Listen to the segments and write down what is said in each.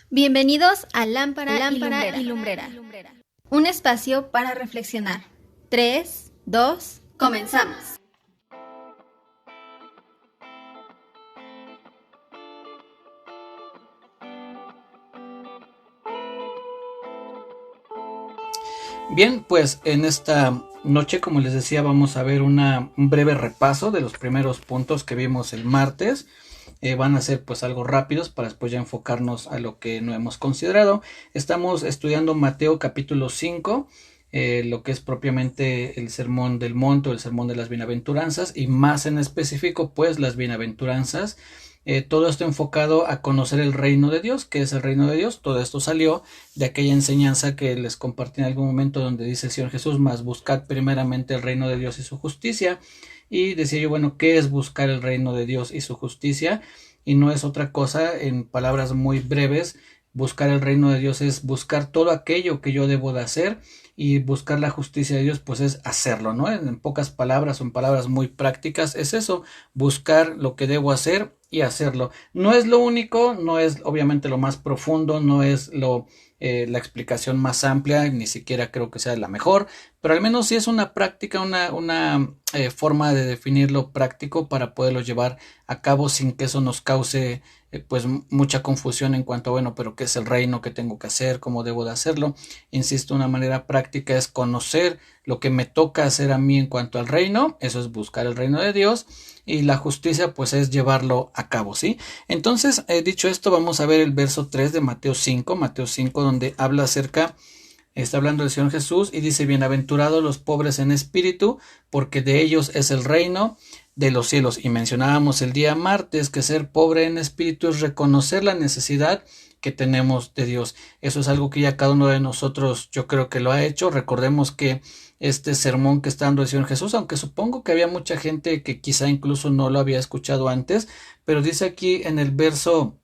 Bienvenidos a Lámpara y Lumbrera. Un espacio para reflexionar. 3, 2, comenzamos. Bien, pues en esta noche, como les decía, vamos a ver un breve repaso de los primeros puntos que vimos el martes. Van a ser pues algo rápidos para después ya enfocarnos a lo que no hemos considerado. Estamos estudiando Mateo capítulo 5, lo que es propiamente el sermón del monte o el sermón de las bienaventuranzas, y más en específico pues las bienaventuranzas. Todo esto enfocado a conocer el reino de Dios. ¿Qué es el reino de Dios? Todo esto salió de aquella enseñanza que les compartí en algún momento, donde dice el Señor Jesús: mas buscad primeramente el reino de Dios y su justicia. Y decía yo, bueno, ¿qué es buscar el reino de Dios y su justicia? Y no es otra cosa, en palabras muy breves, buscar el reino de Dios es buscar todo aquello que yo debo de hacer, y buscar la justicia de Dios pues es hacerlo, ¿no? En pocas palabras o en palabras muy prácticas es eso: buscar lo que debo hacer y hacerlo. No es lo único, no es obviamente lo más profundo, no es la explicación más amplia, ni siquiera creo que sea la mejor, pero al menos sí es una práctica, una forma de definirlo práctico para poderlo llevar a cabo sin que eso nos cause pues mucha confusión en cuanto a, bueno, pero ¿qué es el reino? ¿Qué tengo que hacer? ¿Cómo debo de hacerlo? Insisto, una manera práctica es conocer lo que me toca hacer a mí en cuanto al reino. Eso es buscar el reino de Dios, y la justicia pues es llevarlo a cabo, ¿sí? Entonces, dicho esto, vamos a ver el verso 3 de Mateo 5, donde habla está hablando el Señor Jesús y dice: bienaventurados los pobres en espíritu, porque de ellos es el reino de los cielos. Y mencionábamos el día martes que ser pobre en espíritu es reconocer la necesidad que tenemos de Dios. Eso es algo que ya cada uno de nosotros, yo creo que lo ha hecho. Recordemos que este sermón que está dando el Señor Jesús, aunque supongo que había mucha gente que quizá incluso no lo había escuchado antes, pero dice aquí en el verso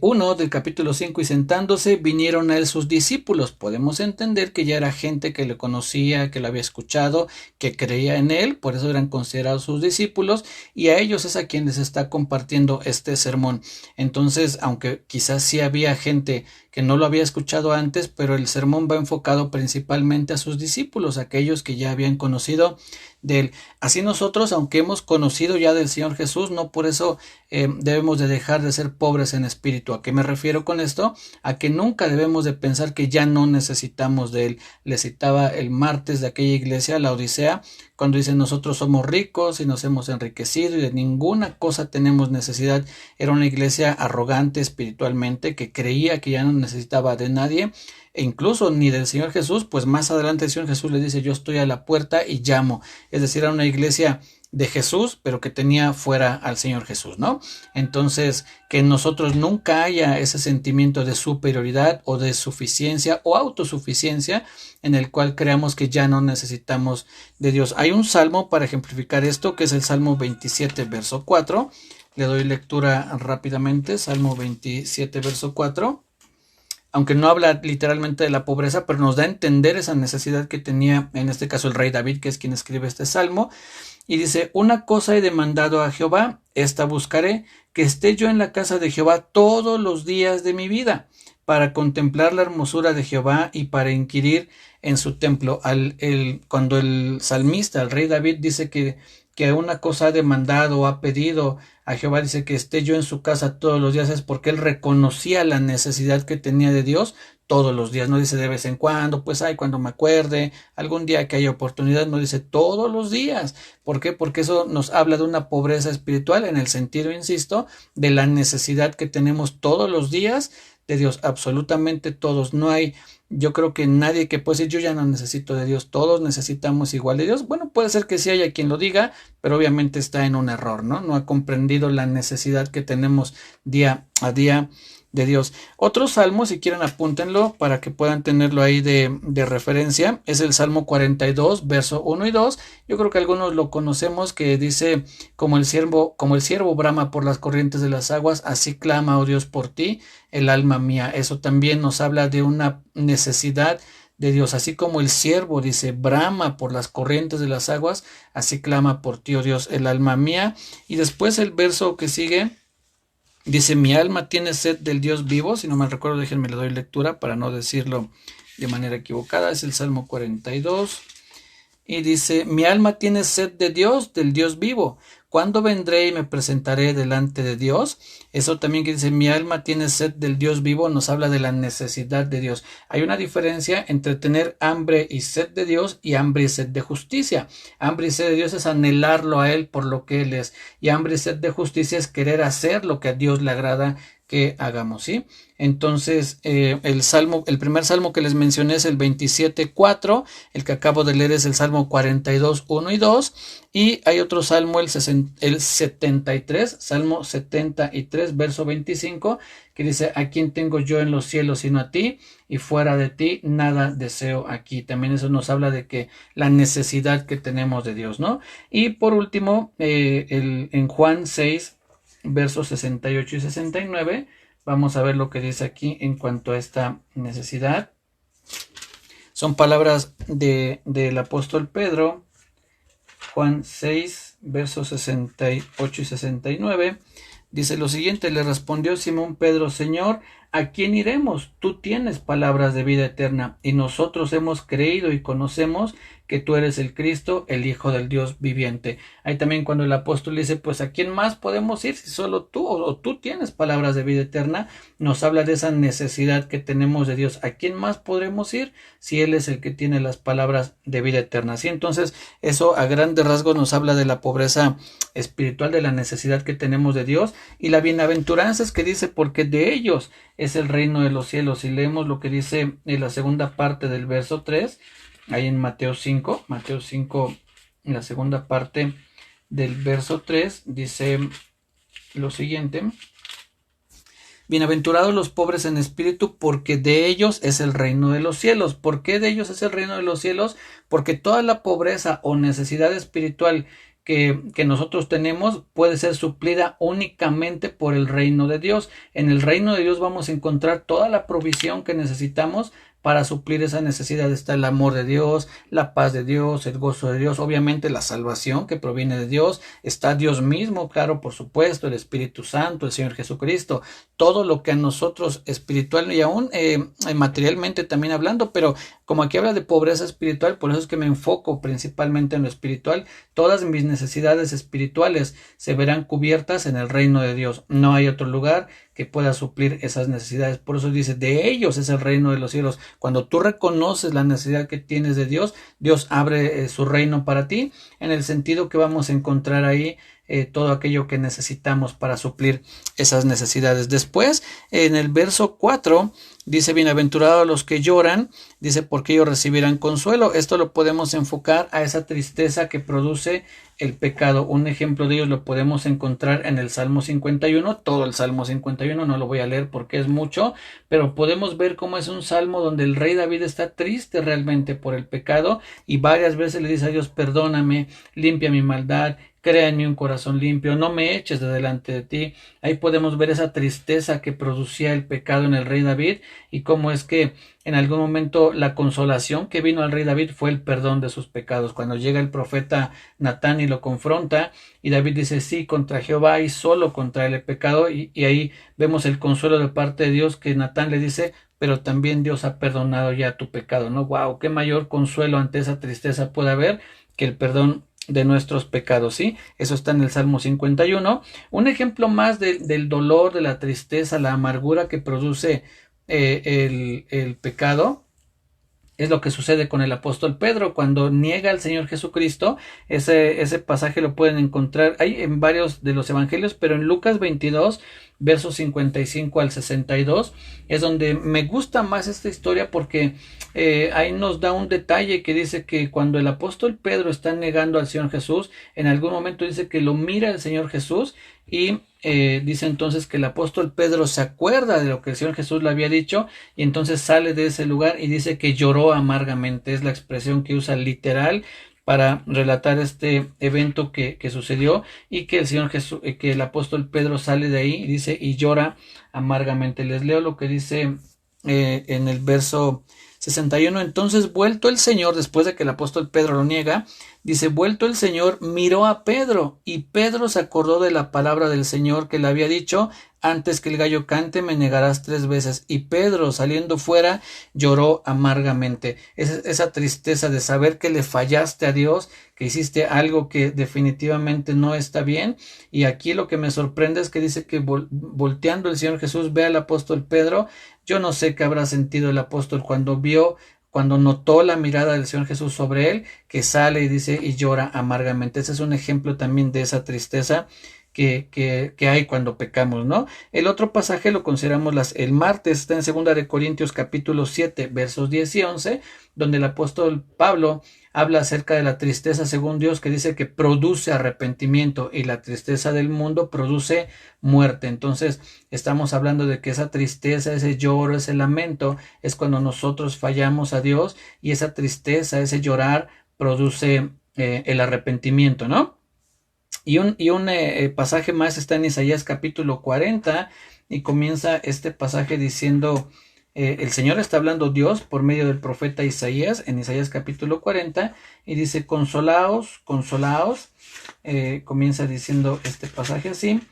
1 del capítulo 5: y sentándose vinieron a él sus discípulos. Podemos entender que ya era gente que le conocía, que lo había escuchado, que creía en él, por eso eran considerados sus discípulos, y a ellos es a quienes está compartiendo este sermón. Entonces, aunque quizás sí había gente que no lo había escuchado antes, pero el sermón va enfocado principalmente a sus discípulos, aquellos que ya habían conocido de él. Así nosotros, aunque hemos conocido ya del Señor Jesús, no por eso debemos de dejar de ser pobres en espíritu. ¿A qué me refiero con esto? A que nunca debemos de pensar que ya no necesitamos de él. Le citaba el martes de aquella iglesia, la Odisea, cuando dice: nosotros somos ricos y nos hemos enriquecido y de ninguna cosa tenemos necesidad. Era una iglesia arrogante espiritualmente, que creía que ya no necesitaba de nadie, e incluso ni del Señor Jesús. Pues más adelante el Señor Jesús le dice: yo estoy a la puerta y llamo. Es decir, era una iglesia de Jesús, pero que tenía fuera al Señor Jesús, ¿no? Entonces, que en nosotros nunca haya ese sentimiento de superioridad o de suficiencia o autosuficiencia, en el cual creamos que ya no necesitamos de Dios. Hay un salmo para ejemplificar esto, que es el Salmo 27, verso 4. Le doy lectura rápidamente. Salmo 27, verso 4. Aunque no habla literalmente de la pobreza, pero nos da a entender esa necesidad que tenía, en este caso, el rey David, que es quien escribe este salmo. Y dice: una cosa he demandado a Jehová, esta buscaré, que esté yo en la casa de Jehová todos los días de mi vida, para contemplar la hermosura de Jehová y para inquirir en su templo. Cuando el salmista, el rey David, dice que una cosa ha demandado o ha pedido a Jehová, dice que esté yo en su casa todos los días, es porque él reconocía la necesidad que tenía de Dios todos los días. No dice de vez en cuando, pues cuando me acuerde, algún día que haya oportunidad. No, dice todos los días. ¿Por qué? Porque eso nos habla de una pobreza espiritual, en el sentido, insisto, de la necesidad que tenemos todos los días de Dios, absolutamente todos. No hay, yo creo que nadie que pueda decir: yo ya no necesito de Dios. Todos necesitamos igual de Dios. Bueno, puede ser que sí haya quien lo diga, pero obviamente está en un error, ¿no? No ha comprendido la necesidad que tenemos día a día de Dios. Otro salmo, si quieren apúntenlo para que puedan tenerlo ahí de referencia, es el Salmo 42, verso 1 y 2. Yo creo que algunos lo conocemos, que dice: como el siervo brama por las corrientes de las aguas, así clama, oh Dios, por ti el alma mía. Eso también nos habla de una necesidad de Dios. Así como el siervo, dice, brama por las corrientes de las aguas, así clama por ti, oh Dios, el alma mía. Y después el verso que sigue Dice, mi alma tiene sed del Dios vivo. Si no mal recuerdo, déjenme le doy lectura para no decirlo de manera equivocada. Es el Salmo 42. Y dice, mi alma tiene sed de Dios, del Dios vivo. ¿Cuándo vendré y me presentaré delante de Dios? Eso también que dice, mi alma tiene sed del Dios vivo, nos habla de la necesidad de Dios. Hay una diferencia entre tener hambre y sed de Dios y hambre y sed de justicia. Hambre y sed de Dios es anhelarlo a Él por lo que Él es. Y hambre y sed de justicia es querer hacer lo que a Dios le agrada que hagamos, ¿sí? Entonces, el primer salmo que les mencioné es el 27:4, el que acabo de leer es el Salmo 42:1 y 2, y hay otro salmo, el 73, Salmo 73, verso 25, que dice, ¿a quién tengo yo en los cielos sino a ti? Y fuera de ti nada deseo aquí. También eso nos habla de que la necesidad que tenemos de Dios, ¿no? Y por último, en Juan 6, versos 68 y 69, vamos a ver lo que dice aquí en cuanto a esta necesidad. Son palabras del apóstol Pedro, Juan 6, versos 68 y 69. Dice lo siguiente, le respondió Simón Pedro, Señor, ¿a quién iremos? Tú tienes palabras de vida eterna, y nosotros hemos creído y conocemos que tú eres el Cristo, el Hijo del Dios viviente. Ahí también cuando el apóstol dice, pues ¿a quién más podemos ir si solo tú o tú tienes palabras de vida eterna? Nos habla de esa necesidad que tenemos de Dios. ¿A quién más podremos ir si Él es el que tiene las palabras de vida eterna? ¿Sí? Entonces eso a grandes rasgos nos habla de la pobreza espiritual, de la necesidad que tenemos de Dios, y la bienaventuranza es que dice, porque de ellos es el reino de los cielos. Y leemos lo que dice en la segunda parte del verso 3, ahí en Mateo 5, en la segunda parte del verso 3, dice lo siguiente, bienaventurados los pobres en espíritu, porque de ellos es el reino de los cielos. ¿Por qué de ellos es el reino de los cielos? Porque toda la pobreza o necesidad espiritual que nosotros tenemos puede ser suplida únicamente por el reino de Dios. En el reino de Dios vamos a encontrar toda la provisión que necesitamos para suplir esa necesidad. Está el amor de Dios, la paz de Dios, el gozo de Dios, obviamente la salvación que proviene de Dios, está Dios mismo, claro, por supuesto, el Espíritu Santo, el Señor Jesucristo, todo lo que a nosotros espiritual y aún materialmente también hablando, pero como aquí habla de pobreza espiritual, por eso es que me enfoco principalmente en lo espiritual. Todas mis necesidades espirituales se verán cubiertas en el reino de Dios. No hay otro lugar que pueda suplir esas necesidades. Por eso dice, de ellos es el reino de los cielos. Cuando tú reconoces la necesidad que tienes de Dios, Dios abre su reino para ti, en el sentido que vamos a encontrar ahí todo aquello que necesitamos para suplir esas necesidades. Después, en el verso 4, dice, bienaventurados los que lloran, dice, porque ellos recibirán consuelo. Esto lo podemos enfocar a esa tristeza que produce el pecado. Un ejemplo de ello lo podemos encontrar en el Salmo 51, todo el Salmo 51, no lo voy a leer porque es mucho, pero podemos ver cómo es un salmo donde el rey David está triste realmente por el pecado y varias veces le dice a Dios, perdóname, limpia mi maldad, crea en mí un corazón limpio, no me eches de delante de ti. Ahí podemos ver esa tristeza que producía el pecado en el rey David y cómo es que en algún momento la consolación que vino al rey David fue el perdón de sus pecados. Cuando llega el profeta Natán y lo confronta y David dice, sí, contra Jehová y solo contra él he pecado, y ahí vemos el consuelo de parte de Dios que Natán le dice, pero también Dios ha perdonado ya tu pecado, ¿no? Wow, qué mayor consuelo ante esa tristeza puede haber que el perdón de nuestros pecados, ¿sí? Eso está en el Salmo 51. Un ejemplo más del dolor, de la tristeza, la amargura que produce el pecado es lo que sucede con el apóstol Pedro cuando niega al Señor Jesucristo. Ese pasaje lo pueden encontrar ahí en varios de los evangelios, pero en Lucas 22, versos 55 al 62, es donde me gusta más esta historia porque ahí nos da un detalle que dice que cuando el apóstol Pedro está negando al Señor Jesús, en algún momento dice que lo mira el Señor Jesús y dice entonces que el apóstol Pedro se acuerda de lo que el Señor Jesús le había dicho y entonces sale de ese lugar y dice que lloró amargamente. Es la expresión que usa literal para relatar este evento que sucedió y que el Señor Jesús, que el apóstol Pedro sale de ahí y dice y llora amargamente. Les leo lo que dice en el verso 61, entonces vuelto el Señor, después de que el apóstol Pedro lo niega, dice, vuelto el Señor, miró a Pedro, y Pedro se acordó de la palabra del Señor que le había dicho, antes que el gallo cante me negarás 3 veces. Y Pedro, saliendo fuera, lloró amargamente. Esa tristeza de saber que le fallaste a Dios, que hiciste algo que definitivamente no está bien. Y aquí lo que me sorprende es que dice que volteando el Señor Jesús ve al apóstol Pedro. Yo no sé qué habrá sentido el apóstol cuando notó la mirada del Señor Jesús sobre él, que sale y dice y llora amargamente. Ese es un ejemplo también de esa tristeza que hay cuando pecamos, ¿no? El otro pasaje lo consideramos el martes, está en 2 de Corintios capítulo 7, versos 10 y 11, donde el apóstol Pablo habla acerca de la tristeza según Dios, que dice que produce arrepentimiento y la tristeza del mundo produce muerte. Entonces estamos hablando de que esa tristeza, ese lloro, ese lamento es cuando nosotros fallamos a Dios, y esa tristeza, ese llorar produce el arrepentimiento, ¿no? Y un pasaje más está en Isaías capítulo 40, y comienza este pasaje diciendo, el Señor está hablando Dios por medio del profeta Isaías, en Isaías capítulo 40, y dice, consolaos, consolaos, comienza diciendo este pasaje así,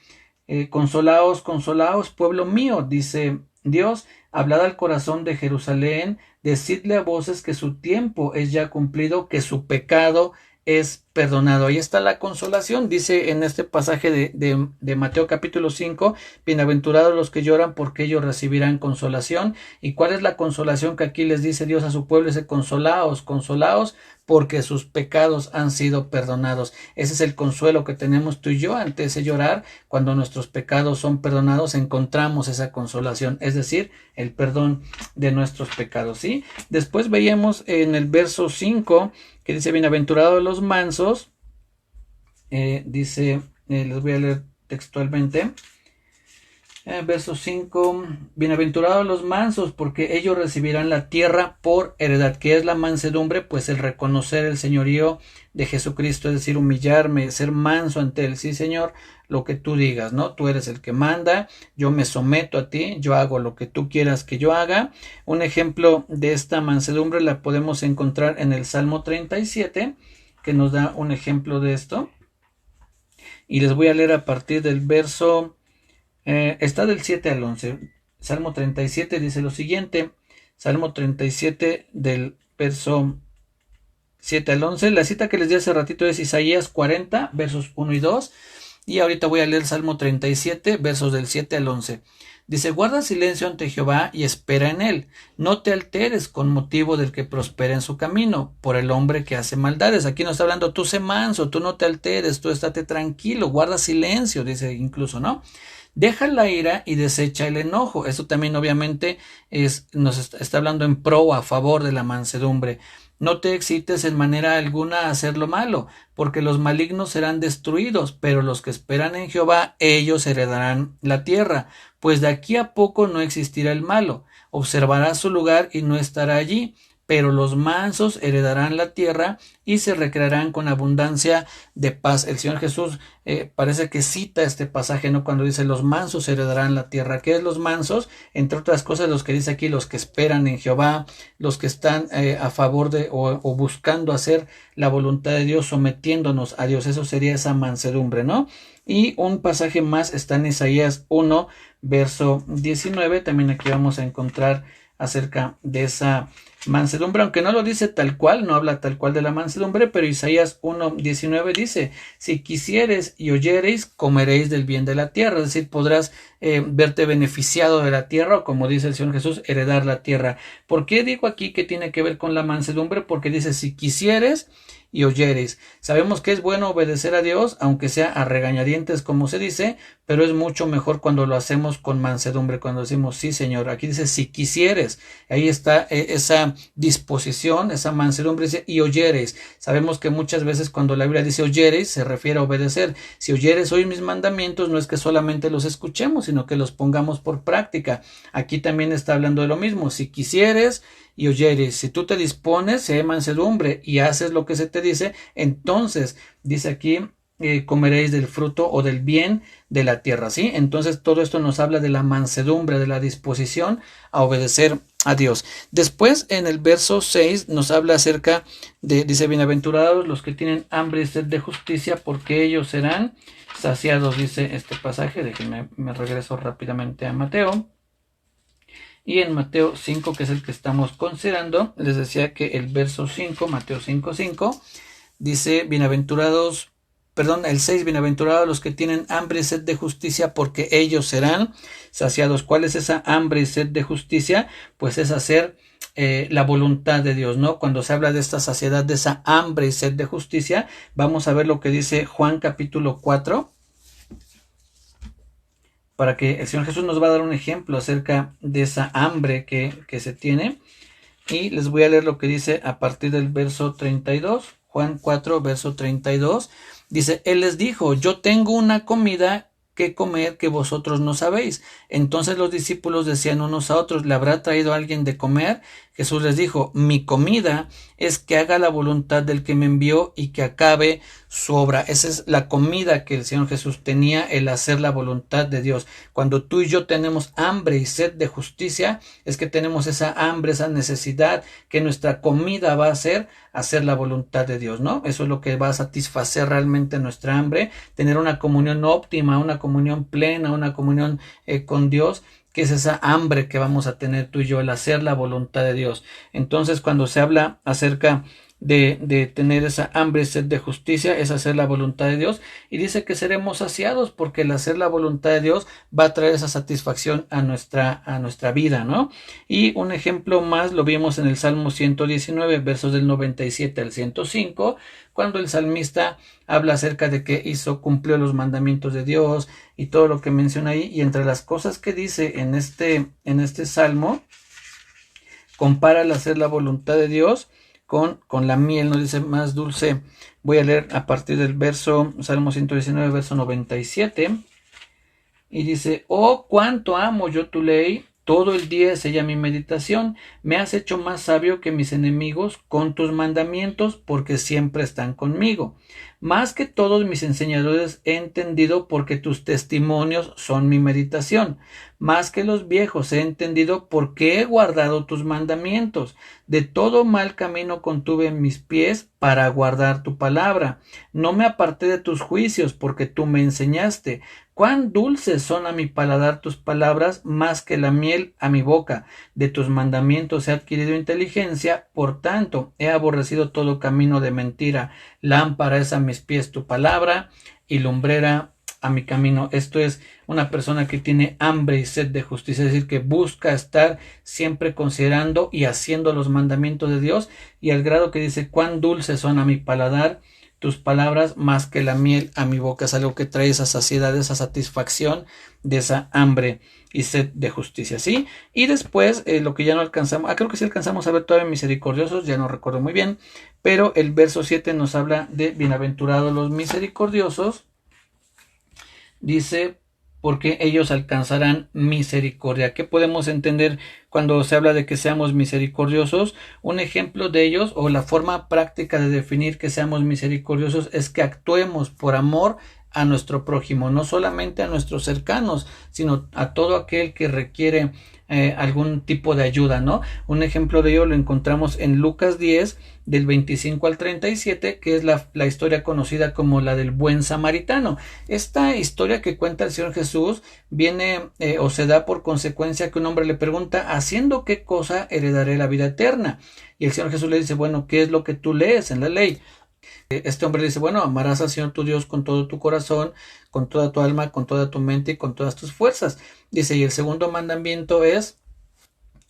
consolaos, consolaos, pueblo mío, dice Dios, hablad al corazón de Jerusalén, decidle a voces que su tiempo es ya cumplido, que su pecado es perdonado. Ahí está la consolación, dice en este pasaje de Mateo capítulo 5, bienaventurados los que lloran porque ellos recibirán consolación. ¿Y cuál es la consolación que aquí les dice Dios a su pueblo? Dice, consolaos, consolaos, porque sus pecados han sido perdonados. Ese es el consuelo que tenemos tú y yo ante ese llorar. Cuando nuestros pecados son perdonados, encontramos esa consolación, es decir, el perdón de nuestros pecados, ¿sí? Después veíamos en el verso 5 que dice, bienaventurados los mansos, dice, les voy a leer textualmente, verso 5, bienaventurados los mansos, porque ellos recibirán la tierra por heredad. ¿Qué es la mansedumbre? Pues el reconocer el señorío de Jesucristo, es decir, humillarme, ser manso ante él. Sí, Señor, lo que tú digas, ¿no? Tú eres el que manda, yo me someto a ti, yo hago lo que tú quieras que yo haga. Un ejemplo de esta mansedumbre la podemos encontrar en el Salmo 37, que nos da un ejemplo de esto. Y les voy a leer a partir del verso, está del 7 al 11. Salmo 37 dice lo siguiente, Salmo 37 del verso 7 al 11. La cita que les di hace ratito es Isaías 40, versos 1 y 2. Y ahorita voy a leer Salmo 37, versos del 7 al 11. Dice, guarda silencio ante Jehová y espera en él. No te alteres con motivo del que prospera en su camino, por el hombre que hace maldades. Aquí nos está hablando, tú sé manso, tú no te alteres, tú estate tranquilo, guarda silencio, dice incluso, ¿no? Deja la ira y desecha el enojo. Eso también obviamente nos está hablando en pro o a favor de la mansedumbre. No te excites en manera alguna a hacer lo malo, porque los malignos serán destruidos, pero los que esperan en Jehová, ellos heredarán la tierra. Pues de aquí a poco no existirá el malo, observará su lugar y no estará allí, pero los mansos heredarán la tierra y se recrearán con abundancia de paz. El Señor Jesús parece que cita este pasaje, ¿no? Cuando dice los mansos heredarán la tierra. ¿Qué es los mansos? Entre otras cosas, los que dice aquí, los que esperan en Jehová, los que están a favor de o buscando hacer la voluntad de Dios, sometiéndonos a Dios. Eso sería esa mansedumbre, ¿no? Y un pasaje más está en Isaías 1, verso 19. También aquí vamos a encontrar acerca de esa mansedumbre, aunque no lo dice tal cual, no habla tal cual de la mansedumbre, pero Isaías 1:19 dice, si quisieres y oyereis, comeréis del bien de la tierra, es decir, podrás verte beneficiado de la tierra, o como dice el Señor Jesús, heredar la tierra. ¿Por qué digo aquí que tiene que ver con la mansedumbre? Porque dice, si quisieres y oyereis. Sabemos que es bueno obedecer a Dios, aunque sea a regañadientes, como se dice, pero es mucho mejor cuando lo hacemos con mansedumbre, cuando decimos, sí, Señor. Aquí dice, si quisieres. Ahí está esa disposición, esa mansedumbre, dice, y oyereis. Sabemos que muchas veces cuando la Biblia dice oyereis, se refiere a obedecer. Si oyeres hoy mis mandamientos, no es que solamente los escuchemos, sino que los pongamos por práctica. Aquí también está hablando de lo mismo. Si quisieres y oyeres, si tú te dispones, si hay mansedumbre y haces lo que se te dice, entonces dice aquí comeréis del fruto o del bien de la tierra, ¿sí? Entonces todo esto nos habla de la mansedumbre, de la disposición a obedecer a Dios. Después en el verso 6 nos habla acerca dice, bienaventurados los que tienen hambre y sed de justicia, porque ellos serán saciados, dice este pasaje. Déjenme, me regreso rápidamente a Mateo. Y en Mateo 5, que es el que estamos considerando, les decía que el verso 5, Mateo 5:5, dice, el 6, bienaventurados los que tienen hambre y sed de justicia, porque ellos serán saciados. ¿Cuál es esa hambre y sed de justicia? Pues es hacer la voluntad de Dios, ¿no? Cuando se habla de esta saciedad, de esa hambre y sed de justicia, vamos a ver lo que dice Juan capítulo 4, para que el Señor Jesús nos va a dar un ejemplo acerca de esa hambre que se tiene. Y les voy a leer lo que dice a partir del verso 32, Juan 4, verso 32. Dice, Él les dijo, yo tengo una comida que comer que vosotros no sabéis. Entonces los discípulos decían unos a otros, ¿le habrá traído alguien de comer? Jesús les dijo, mi comida es que haga la voluntad del que me envió y que acabe su obra. Esa es la comida que el Señor Jesús tenía, el hacer la voluntad de Dios. Cuando tú y yo tenemos hambre y sed de justicia, es que tenemos esa hambre, esa necesidad, que nuestra comida va a ser hacer la voluntad de Dios, ¿no? Eso es lo que va a satisfacer realmente nuestra hambre, tener una comunión óptima, una comunión plena, una comunión con Dios, que es esa hambre que vamos a tener tú y yo, el hacer la voluntad de Dios. Entonces, cuando se habla acerca de tener esa hambre y sed de justicia, es hacer la voluntad de Dios, y dice que seremos saciados, porque el hacer la voluntad de Dios va a traer esa satisfacción a nuestra vida, ¿no? Y un ejemplo más lo vimos en el Salmo 119, versos del 97 al 105, cuando el salmista habla acerca de que cumplió los mandamientos de Dios y todo lo que menciona ahí, y entre las cosas que dice en este salmo, compara el hacer la voluntad de Dios con la miel, nos dice más dulce. Voy a leer a partir del Salmo 119, verso 97, y dice, oh, cuánto amo yo tu ley, todo el día es ella mi meditación, me has hecho más sabio que mis enemigos con tus mandamientos, porque siempre están conmigo. Más que todos mis enseñadores he entendido, porque tus testimonios son mi meditación. Más que los viejos he entendido, porque he guardado tus mandamientos. De todo mal camino contuve mis pies para guardar tu palabra. No me aparté de tus juicios, porque tú me enseñaste. Cuán dulces son a mi paladar tus palabras, más que la miel a mi boca. De tus mandamientos he adquirido inteligencia, por tanto he aborrecido todo camino de mentira. Lámpara es a mis pies tu palabra y lumbrera a mi camino. Esto es una persona que tiene hambre y sed de justicia, es decir, que busca estar siempre considerando y haciendo los mandamientos de Dios, y al grado que dice, cuán dulces son a mi paladar tus palabras, más que la miel a mi boca. Es algo que trae esa saciedad, esa satisfacción de esa hambre y sed de justicia, ¿sí? Y después, lo que ya no alcanzamos, creo que sí alcanzamos a ver todavía misericordiosos, ya no recuerdo muy bien, pero el verso 7 nos habla de bienaventurados los misericordiosos, dice, porque ellos alcanzarán misericordia. ¿Qué podemos entender cuando se habla de que seamos misericordiosos? Un ejemplo de ellos, o la forma práctica de definir que seamos misericordiosos, es que actuemos por amor a nuestro prójimo, no solamente a nuestros cercanos, sino a todo aquel que requiere algún tipo de ayuda, ¿no? Un ejemplo de ello lo encontramos en Lucas 10, del 25 al 37, que es la historia conocida como la del buen samaritano. Esta historia que cuenta el Señor Jesús viene o se da por consecuencia que un hombre le pregunta, ¿haciendo qué cosa heredaré la vida eterna? Y el Señor Jesús le dice, bueno, ¿qué es lo que tú lees en la ley? Este hombre le dice, bueno, amarás al Señor tu Dios con todo tu corazón, con toda tu alma, con toda tu mente y con todas tus fuerzas. Dice, y el segundo mandamiento es,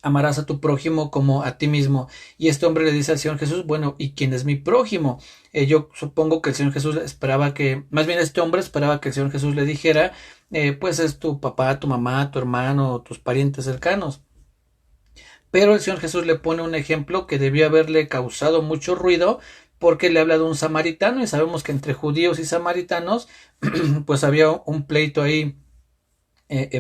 amarás a tu prójimo como a ti mismo. Y este hombre le dice al Señor Jesús, bueno, ¿y quién es mi prójimo? Yo supongo que el Señor Jesús esperaba más bien este hombre esperaba que el Señor Jesús le dijera, pues es tu papá, tu mamá, tu hermano, tus parientes cercanos. Pero el Señor Jesús le pone un ejemplo que debió haberle causado mucho ruido, porque le habla de un samaritano, y sabemos que entre judíos y samaritanos pues había un pleito ahí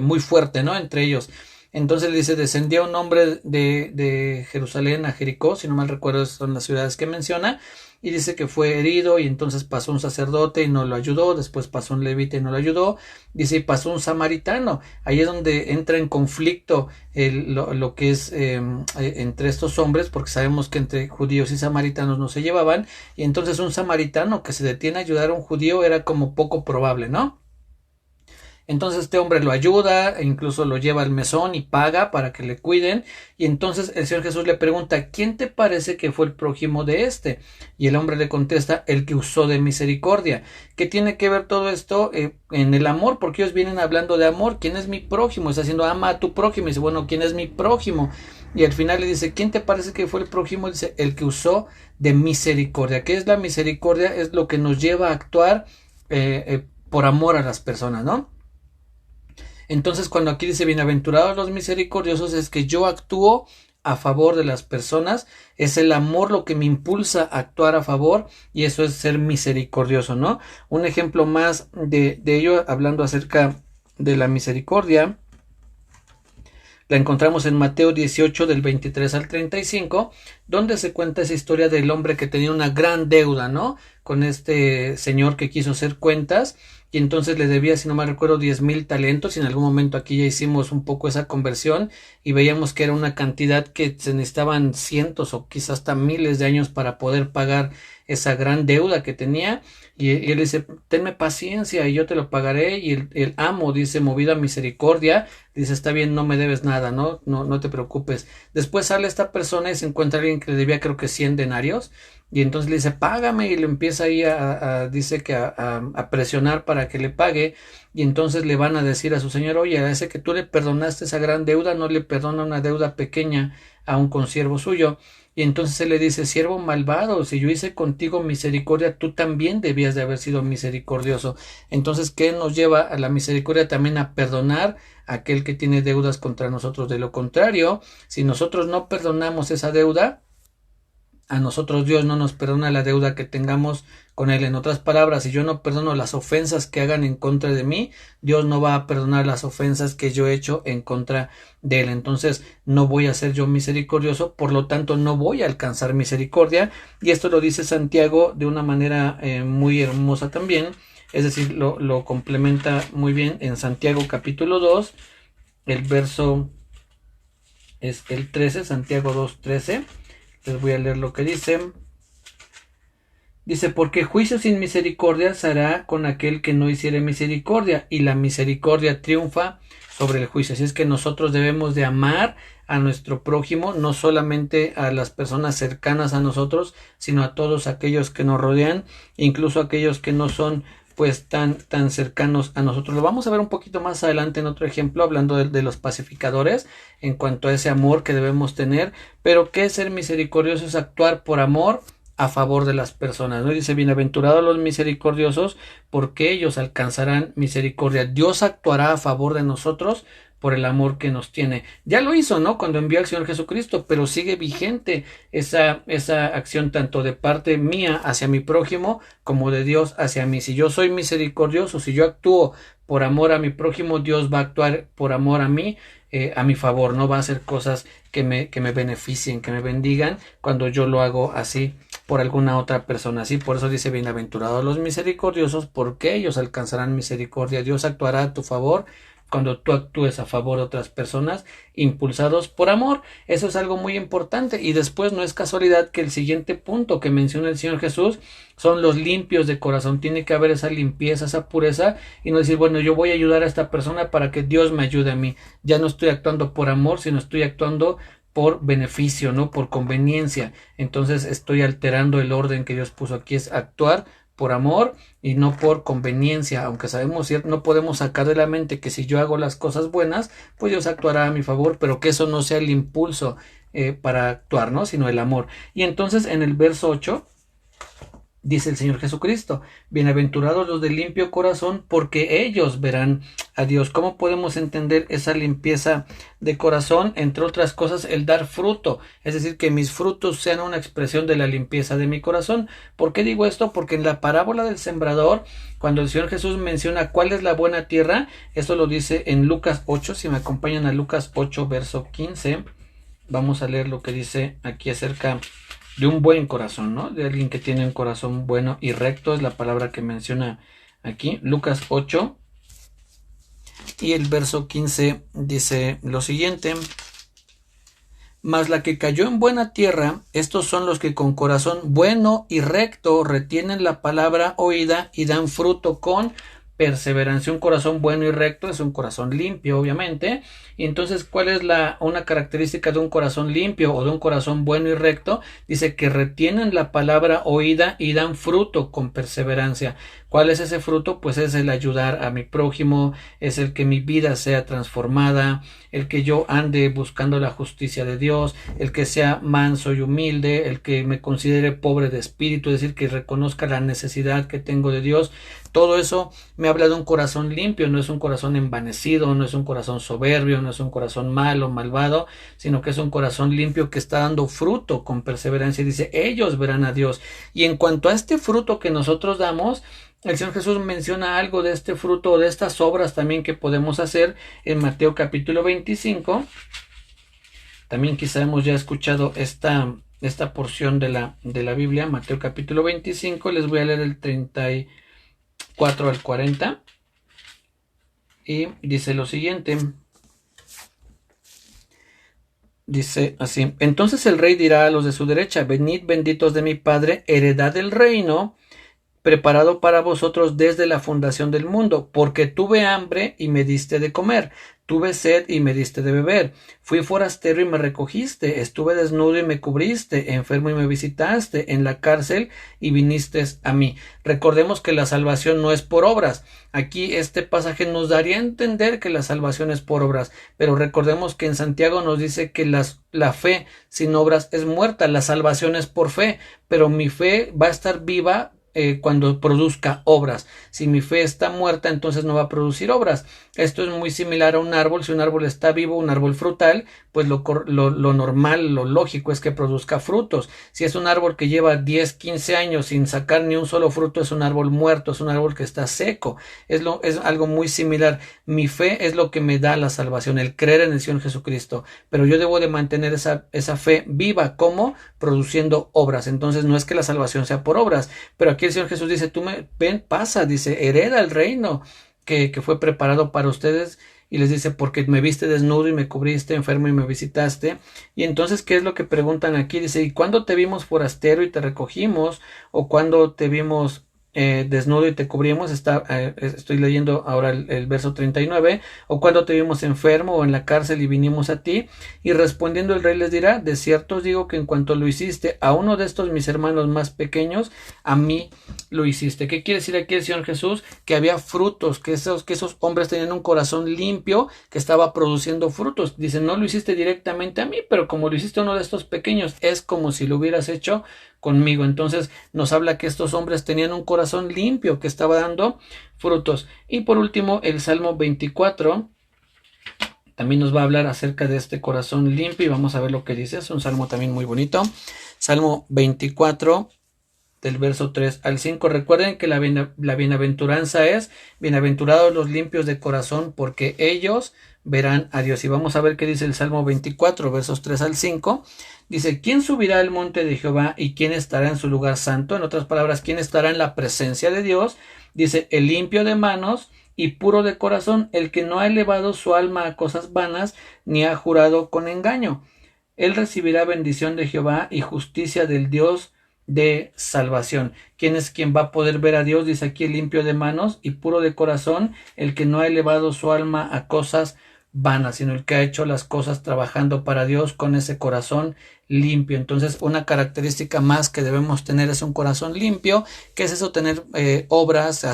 muy fuerte, ¿no? Entre ellos. Entonces le dice, descendía un hombre de Jerusalén a Jericó, si no mal recuerdo son las ciudades que menciona, y dice que fue herido y entonces pasó un sacerdote y no lo ayudó, después pasó un levita y no lo ayudó, dice, y pasó un samaritano. Ahí es donde entra en conflicto lo que es entre estos hombres, porque sabemos que entre judíos y samaritanos no se llevaban, y entonces un samaritano que se detiene a ayudar a un judío era como poco probable, ¿no? Entonces este hombre lo ayuda, e incluso lo lleva al mesón y paga para que le cuiden. Y entonces el Señor Jesús le pregunta, ¿quién te parece que fue el prójimo de este? Y el hombre le contesta, el que usó de misericordia. ¿Qué tiene que ver todo esto en el amor? Porque ellos vienen hablando de amor. ¿Quién es mi prójimo? Está diciendo, ama a tu prójimo. Y dice, bueno, ¿quién es mi prójimo? Y al final le dice, ¿quién te parece que fue el prójimo? Dice, el que usó de misericordia. ¿Qué es la misericordia? Es lo que nos lleva a actuar por amor a las personas, ¿no? Entonces cuando aquí dice bienaventurados los misericordiosos es que yo actúo a favor de las personas, es el amor lo que me impulsa a actuar a favor y eso es ser misericordioso, ¿no? Un ejemplo más de ello hablando acerca de la misericordia la encontramos en Mateo 18 del 23 al 35, donde se cuenta esa historia del hombre que tenía una gran deuda, ¿no? Con este señor que quiso hacer cuentas y entonces le debía, si no me recuerdo, 10,000 talentos y en algún momento aquí ya hicimos un poco esa conversión y veíamos que era una cantidad que se necesitaban cientos o quizás hasta miles de años para poder pagar esa gran deuda que tenía y él dice, tenme paciencia y yo te lo pagaré y el amo dice, movido a misericordia, dice, está bien, no me debes nada, no te preocupes. Después sale esta persona y se encuentra alguien que le debía creo que 100 denarios y entonces le dice, págame y le empieza ahí dice que a presionar para que le pague y entonces le van a decir a su señor, oye, a ese que tú le perdonaste esa gran deuda, no le perdona una deuda pequeña a un consiervo suyo. Y entonces él le dice, siervo malvado, si yo hice contigo misericordia, tú también debías de haber sido misericordioso. Entonces, ¿qué nos lleva a la misericordia? También a perdonar a aquel que tiene deudas contra nosotros. De lo contrario, si nosotros no perdonamos esa deuda, a nosotros Dios no nos perdona la deuda que tengamos con Él. En otras palabras, si yo no perdono las ofensas que hagan en contra de mí, Dios no va a perdonar las ofensas que yo he hecho en contra de Él. Entonces no voy a ser yo misericordioso, por lo tanto no voy a alcanzar misericordia. Y esto lo dice Santiago de una manera muy hermosa también. Es decir, lo complementa muy bien en Santiago capítulo 2, el verso es el 13, Santiago 2:13. Les voy a leer lo que dice. Dice, porque juicio sin misericordia se hará con aquel que no hiciere misericordia, y la misericordia triunfa sobre el juicio. Así es que nosotros debemos de amar a nuestro prójimo, no solamente a las personas cercanas a nosotros, sino a todos aquellos que nos rodean, incluso aquellos que no son pues tan cercanos a nosotros. Lo vamos a ver un poquito más adelante en otro ejemplo, hablando de los pacificadores, en cuanto a ese amor que debemos tener. Pero ¿qué es ser misericordioso? Es actuar por amor a favor de las personas, ¿no? Dice, bienaventurados los misericordiosos, porque ellos alcanzarán misericordia. Dios actuará a favor de nosotros por el amor que nos tiene. Ya lo hizo, ¿no? Cuando envió al Señor Jesucristo, pero sigue vigente esa acción tanto de parte mía hacia mi prójimo como de Dios hacia mí. Si yo soy misericordioso, si yo actúo por amor a mi prójimo, Dios va a actuar por amor a mí, a mi favor, no va a hacer cosas que me beneficien, que me bendigan cuando yo lo hago así por alguna otra persona. Así, por eso dice, bienaventurados los misericordiosos, porque ellos alcanzarán misericordia. Dios actuará a tu favor cuando tú actúes a favor de otras personas, impulsados por amor. Eso es algo muy importante. Y después no es casualidad que el siguiente punto que menciona el Señor Jesús son los limpios de corazón. Tiene que haber esa limpieza, esa pureza, y no decir, bueno, yo voy a ayudar a esta persona para que Dios me ayude a mí. Ya no estoy actuando por amor, sino estoy actuando por beneficio, no por conveniencia. Entonces estoy alterando el orden que Dios puso aquí, es actuar por amor y no por conveniencia, aunque sabemos, no podemos sacar de la mente que si yo hago las cosas buenas, pues Dios actuará a mi favor, pero que eso no sea el impulso para actuar, ¿no? Sino el amor. Y entonces en el verso 8 dice el Señor Jesucristo. Bienaventurados los de limpio corazón, porque ellos verán a Dios. ¿Cómo podemos entender esa limpieza de corazón? Entre otras cosas, el dar fruto, es decir, que mis frutos sean una expresión de la limpieza de mi corazón. ¿Por qué digo esto? Porque en la parábola del sembrador, cuando el Señor Jesús menciona cuál es la buena tierra, eso lo dice en Lucas 8. Si me acompañan a Lucas 8, verso 15, vamos a leer lo que dice aquí acerca de un buen corazón, ¿no? De alguien que tiene un corazón bueno y recto, es la palabra que menciona aquí, Lucas 8, y el verso 15 dice lo siguiente: mas la que cayó en buena tierra, estos son los que con corazón bueno y recto retienen la palabra oída y dan fruto con perseverancia. Un corazón bueno y recto es un corazón limpio, obviamente. Y entonces, ¿cuál es una característica de un corazón limpio o de un corazón bueno y recto? Dice que retienen la palabra oída y dan fruto con perseverancia. ¿Cuál es ese fruto? Pues es el ayudar a mi prójimo, es el que mi vida sea transformada, el que yo ande buscando la justicia de Dios, el que sea manso y humilde, el que me considere pobre de espíritu, es decir, que reconozca la necesidad que tengo de Dios. Todo eso me habla de un corazón limpio, no es un corazón envanecido, no es un corazón soberbio, no es un corazón malo, malvado, sino que es un corazón limpio que está dando fruto con perseverancia. Y dice, ellos verán a Dios. Y en cuanto a este fruto que nosotros damos, el Señor Jesús menciona algo de este fruto, de estas obras también que podemos hacer en Mateo capítulo 25. También quizá hemos ya escuchado esta porción de la Biblia, Mateo capítulo 25. Les voy a leer el 34 al 40. Y dice lo siguiente. Dice así: entonces el rey dirá a los de su derecha, venid benditos de mi Padre, heredad del reino preparado para vosotros desde la fundación del mundo, porque tuve hambre y me diste de comer, tuve sed y me diste de beber, fui forastero y me recogiste, estuve desnudo y me cubriste, enfermo y me visitaste, en la cárcel y viniste a mí. Recordemos que la salvación no es por obras. Aquí este pasaje nos daría a entender que la salvación es por obras, pero recordemos que en Santiago nos dice que la fe sin obras es muerta. La salvación es por fe, pero mi fe va a estar viva cuando produzca obras. Si mi fe está muerta, entonces no va a producir obras. Esto es muy similar a un árbol. Si un árbol está vivo, un árbol frutal, pues lo normal, lo lógico es que produzca frutos. Si es un árbol que lleva 10, 15 años sin sacar ni un solo fruto, es un árbol muerto, es un árbol que está seco. Es algo muy similar. Mi fe es lo que me da la salvación, el creer en el Señor Jesucristo, pero yo debo de mantener esa fe viva. ¿Cómo? Produciendo obras. Entonces no es que la salvación sea por obras, pero aquí el Señor Jesús dice, pasa, dice, hereda el reino que fue preparado para ustedes. Y les dice, porque me viste desnudo y me cubriste, enfermo y me visitaste. Y entonces, ¿qué es lo que preguntan aquí? Dice, ¿y cuándo te vimos forastero y te recogimos? ¿O cuándo te vimos desnudo y te cubrimos? Estoy leyendo ahora el verso 39. ¿O cuándo te vimos enfermo o en la cárcel y vinimos a ti? Y respondiendo el rey les dirá, de cierto os digo que en cuanto lo hiciste a uno de estos mis hermanos más pequeños, a mí lo hiciste. ¿Qué quiere decir aquí el Señor Jesús? Que había frutos, que esos hombres tenían un corazón limpio que estaba produciendo frutos. Dice, no lo hiciste directamente a mí, pero como lo hiciste a uno de estos pequeños, es como si lo hubieras hecho conmigo. Entonces nos habla que estos hombres tenían un corazón limpio que estaba dando frutos. Y por último, el Salmo 24 también nos va a hablar acerca de este corazón limpio y vamos a ver lo que dice. Es un salmo también muy bonito. Salmo 24 del verso 3 al 5. Recuerden que la bienaventuranza es, bienaventurados los limpios de corazón, porque ellos verán a Dios. Y vamos a ver qué dice el Salmo 24, versos 3 al 5. Dice, ¿quién subirá al monte de Jehová y quién estará en su lugar santo? En otras palabras, ¿quién estará en la presencia de Dios? Dice, el limpio de manos y puro de corazón, el que no ha elevado su alma a cosas vanas, ni ha jurado con engaño. Él recibirá bendición de Jehová y justicia del Dios de salvación. ¿Quién es quien va a poder ver a Dios? Dice aquí, el limpio de manos y puro de corazón, el que no ha elevado su alma a cosas vanas, sino el que ha hecho las cosas trabajando para Dios con ese corazón limpio. Entonces, una característica más que debemos tener es un corazón limpio. ¿Qué es eso? Tener obras,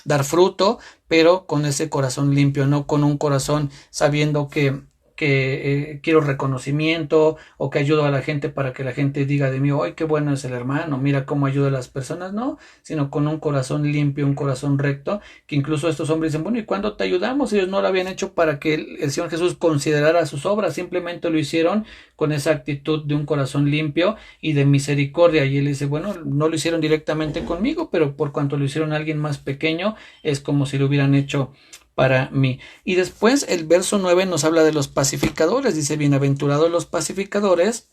dar fruto, pero con ese corazón limpio, no con un corazón sabiendo que que quiero reconocimiento o que ayudo a la gente para que la gente diga de mí, ¡ay, qué bueno es el hermano! Mira cómo ayuda a las personas. No, sino con un corazón limpio, un corazón recto, que incluso estos hombres dicen, bueno, ¿y cuándo te ayudamos? Ellos no lo habían hecho para que el Señor Jesús considerara sus obras, simplemente lo hicieron con esa actitud de un corazón limpio y de misericordia. Y él dice, bueno, no lo hicieron directamente conmigo, pero por cuanto lo hicieron a alguien más pequeño, es como si lo hubieran hecho para mí. Y después el verso 9 nos habla de los pacificadores. Dice, bienaventurados los pacificadores,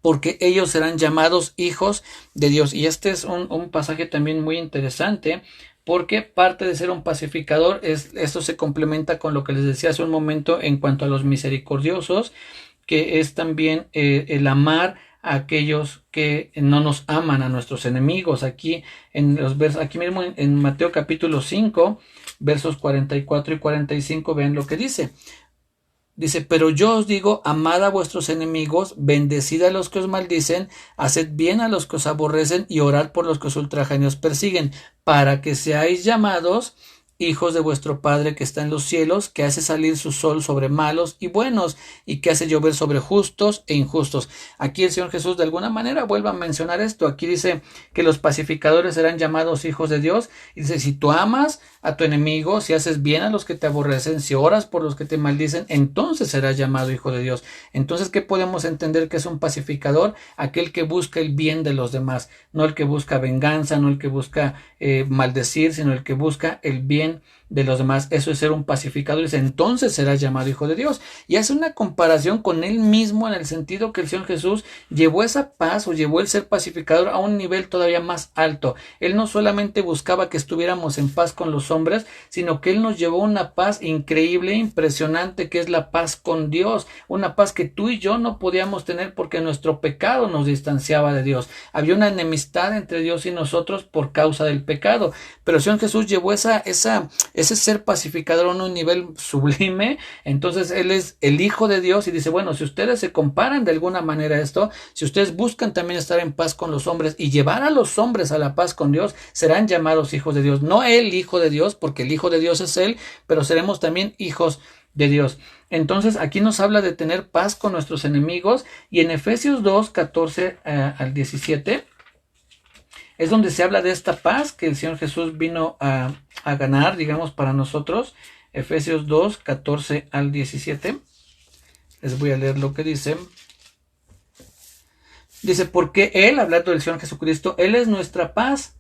porque ellos serán llamados hijos de Dios. Y este es un pasaje también muy interesante, porque parte de ser un pacificador, esto se complementa con lo que les decía hace un momento en cuanto a los misericordiosos, que es también el amar a aquellos que no nos aman, a nuestros enemigos. Aquí en los versos, aquí mismo en Mateo capítulo 5, versos 44 y 45, vean lo que dice. Dice, pero yo os digo, amad a vuestros enemigos, bendecid a los que os maldicen, haced bien a los que os aborrecen y orad por los que os ultrajan y os persiguen, para que seáis llamados hijos de vuestro Padre que está en los cielos, que hace salir su sol sobre malos y buenos, y que hace llover sobre justos e injustos. Aquí el Señor Jesús de alguna manera vuelve a mencionar esto. Aquí dice que los pacificadores serán llamados hijos de Dios, y dice, si tú amas a tu enemigo, si haces bien a los que te aborrecen, si oras por los que te maldicen, entonces serás llamado hijo de Dios. Entonces, ¿qué podemos entender que es un pacificador? Aquel que busca el bien de los demás, no el que busca venganza, no el que busca maldecir, sino el que busca el bien de los demás. Eso es ser un pacificador. Dice, entonces serás llamado hijo de Dios. Y hace una comparación con él mismo, en el sentido que el Señor Jesús llevó esa paz, o llevó el ser pacificador a un nivel todavía más alto. Él no solamente buscaba que estuviéramos en paz con los hombres, sino que él nos llevó una paz increíble, impresionante, que es la paz con Dios. Una paz que tú y yo no podíamos tener porque nuestro pecado nos distanciaba de Dios. Había una enemistad entre Dios y nosotros por causa del pecado. Pero el Señor Jesús llevó ese ser pacificador a un nivel sublime. Entonces él es el Hijo de Dios, y dice, bueno, si ustedes se comparan de alguna manera a esto, si ustedes buscan también estar en paz con los hombres y llevar a los hombres a la paz con Dios, serán llamados hijos de Dios. No el Hijo de Dios, porque el Hijo de Dios es él, pero seremos también hijos de Dios. Entonces aquí nos habla de tener paz con nuestros enemigos, y en Efesios 2, 14 al 17 es donde se habla de esta paz que el Señor Jesús vino a ganar, digamos, para nosotros. Efesios 2, 14 al 17. Les voy a leer lo que dice. Dice, porque Él, hablando del Señor Jesucristo, Él es nuestra paz,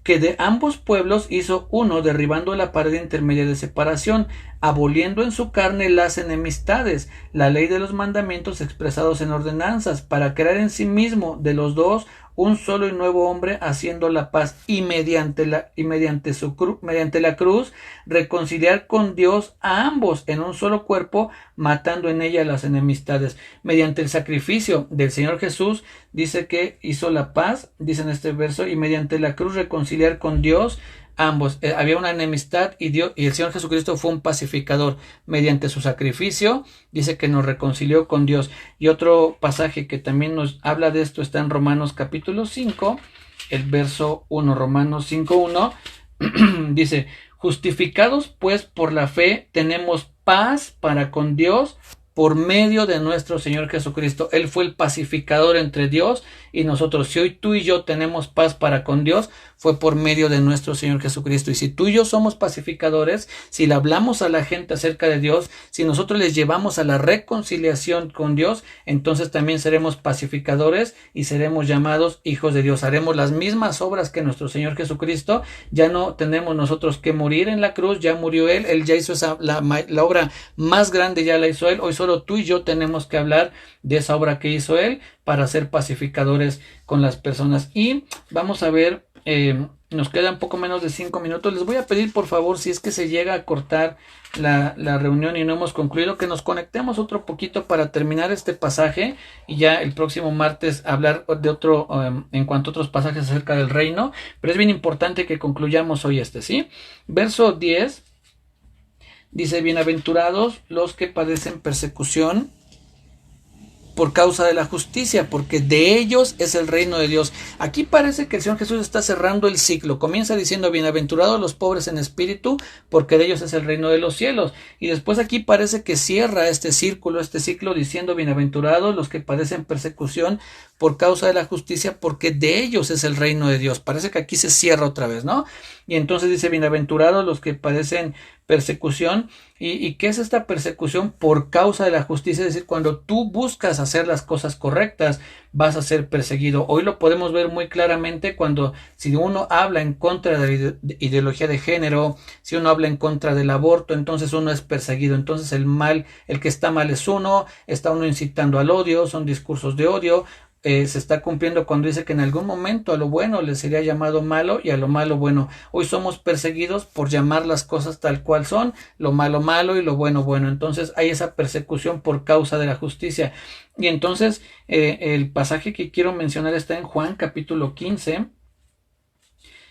que de ambos pueblos hizo uno, derribando la pared intermedia de separación, aboliendo en su carne las enemistades, la ley de los mandamientos expresados en ordenanzas, para crear en sí mismo de los dos un solo y nuevo hombre, haciendo la paz, y mediante la cruz reconciliar con Dios a ambos en un solo cuerpo, matando en ella las enemistades. Mediante el sacrificio del Señor Jesús, dice que hizo la paz, dice en este verso, y mediante la cruz reconciliar con Dios ambos. Había una enemistad, y el Señor Jesucristo fue un pacificador. Mediante su sacrificio, dice que nos reconcilió con Dios. Y otro pasaje que también nos habla de esto está en Romanos capítulo 5, el verso 1. Romanos 5:1 dice, justificados pues por la fe, tenemos paz para con Dios por medio de nuestro Señor Jesucristo. Él fue el pacificador entre Dios y nosotros. Si hoy tú y yo tenemos paz para con Dios, fue por medio de nuestro Señor Jesucristo. Y si tú y yo somos pacificadores, si le hablamos a la gente acerca de Dios, si nosotros les llevamos a la reconciliación con Dios, entonces también seremos pacificadores y seremos llamados hijos de Dios. Haremos las mismas obras que nuestro Señor Jesucristo. Ya no tenemos nosotros que morir en la cruz, ya murió Él. Él ya hizo la obra más grande, ya la hizo Él. Hoy solo tú y yo tenemos que hablar de esa obra que hizo Él para ser pacificadores con las personas. Y vamos a ver, nos queda un poco menos de 5 minutos. Les voy a pedir, por favor, si es que se llega a cortar la reunión y no hemos concluido, que nos conectemos otro poquito para terminar este pasaje, y ya el próximo martes hablar de otro, en cuanto a otros pasajes acerca del reino. Pero es bien importante que concluyamos hoy ¿sí? Verso 10 dice, bienaventurados los que padecen persecución por causa de la justicia, porque de ellos es el reino de Dios. Aquí parece que el Señor Jesús está cerrando el ciclo. Comienza diciendo, bienaventurados los pobres en espíritu, porque de ellos es el reino de los cielos. Y después aquí parece que cierra este ciclo diciendo, bienaventurados los que padecen persecución por causa de la justicia, porque de ellos es el reino de Dios. Parece que aquí se cierra otra vez, ¿no? Y entonces dice, bienaventurados los que padecen persecución. ¿Y qué es esta persecución? Por causa de la justicia, es decir, cuando tú buscas hacer las cosas correctas, vas a ser perseguido. Hoy lo podemos ver muy claramente cuando, si uno habla en contra de la ideología de género, si uno habla en contra del aborto, entonces uno es perseguido. Entonces el que está mal es uno, está uno incitando al odio, son discursos de odio. Se está cumpliendo cuando dice que en algún momento a lo bueno le sería llamado malo y a lo malo bueno. Hoy somos perseguidos por llamar las cosas tal cual son, lo malo malo y lo bueno bueno. Entonces hay esa persecución por causa de la justicia. Y entonces el pasaje que quiero mencionar está en Juan capítulo 15.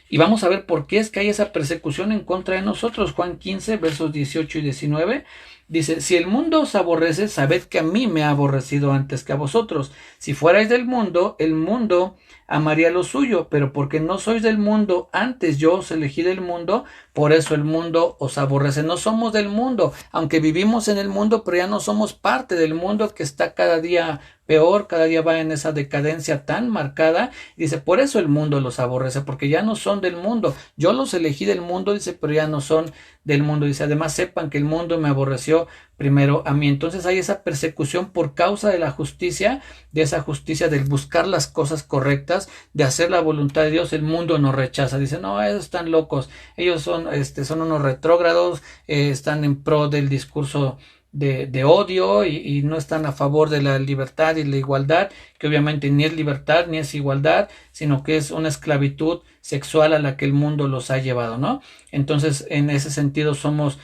Y vamos a ver por qué es que hay esa persecución en contra de nosotros. Juan 15, versos 18 y 19. Dice, si el mundo os aborrece, sabed que a mí me ha aborrecido antes que a vosotros. Si fuerais del mundo, el mundo amaría lo suyo, pero porque no sois del mundo, antes yo os elegí del mundo, por eso el mundo os aborrece. No somos del mundo, aunque vivimos en el mundo, pero ya no somos parte del mundo que está cada día peor, cada día va en esa decadencia tan marcada. Dice, por eso el mundo los aborrece, porque ya no son del mundo. Yo los elegí del mundo, dice, pero ya no son del mundo. Dice, además sepan que el mundo me aborreció primero a mí. Entonces hay esa persecución por causa de la justicia, de esa justicia del buscar las cosas correctas, de hacer la voluntad de Dios. El mundo nos rechaza, dice, no, ellos están locos, ellos son unos retrógrados, están en pro del discurso de odio y no están a favor de la libertad y la igualdad, que obviamente ni es libertad ni es igualdad, sino que es una esclavitud sexual a la que el mundo los ha llevado, ¿no? Entonces, en ese sentido somos